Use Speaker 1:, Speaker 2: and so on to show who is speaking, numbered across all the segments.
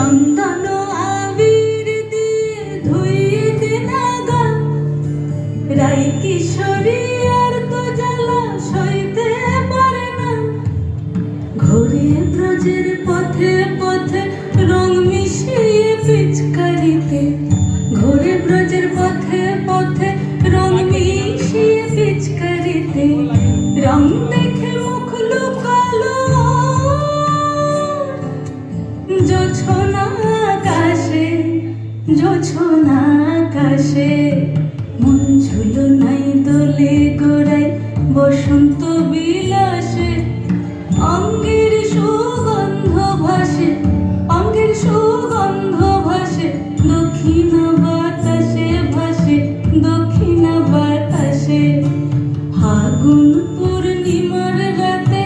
Speaker 1: চন্দন আবির দিয়ে ধুইয়ে দিন আগা, রাই কিশোরী আর তো জ্বালা সইতে পারে না। ঘুরে ব্রজের পথে পথে রং মিশিয়ে পিচকারিতে, ঘুরে ব্রজের পথে পথে রং মিশিয়ে পিচকারিতে, রং দেখে মুখ লুকালো জোছনা আকাশে, জোছনা আকাশে। মন ঝুলো নাই দোলে গোড়ায় বসন্ত বিলাসে, অঙ্গের সুগন্ধ ভাসে, অঙ্গের সুগন্ধ ভাসে, দক্ষিণ বাতাসে ভাসে, দক্ষিণ বাতাসে। ফাগুন পূর্ণিমার রাতে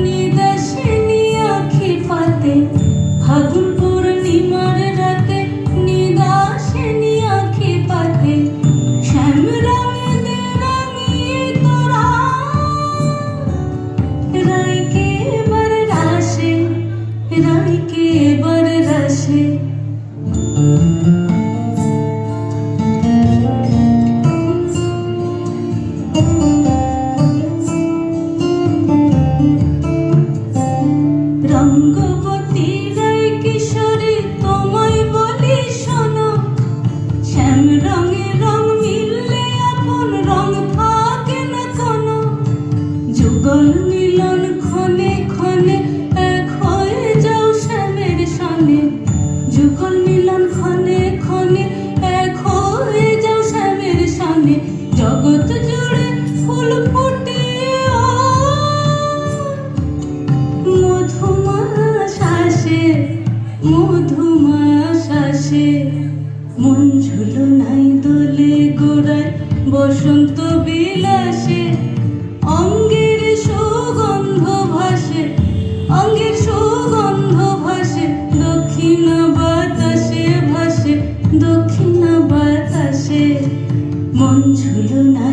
Speaker 1: নিদাসিনী আঁখি পাতে, ফাগুন পূর্ণিমার রাতে নিদাসিনী আঁখি পাতে। শ্যাম রঙে দে রাঙিয়ে তোরা রাইকে এবার রাসে, রাইকে এবার রাসে। রঙ্গবতী রাই কিশোরী তোমায় বলি শোনো, শ্যাম রঙে রং মিললে আপন রং থাকে না কোনো। যুগল মিলন ক্ষণে ক্ষণে এক হয়ে যাও শ্যামের সনে, যুগল মিলন ক্ষণে ক্ষণে এক হয়ে যাও শ্যামের সনে। জগৎ জুড়ে ফুল ফুটিয়ে মধুমাস আসে, মধুমাস আসে। মন ঝুলো নাই দোলে গোড়ায় বসন্ত বিলাসে, অঙ্গের সুগন্ধ ভাসে, অঙ্গের সুগন্ধ ভাসে, দক্ষিণ বাতাসে ভাসে, দক্ষিণ বাতাসে। মন ঝুলো নাই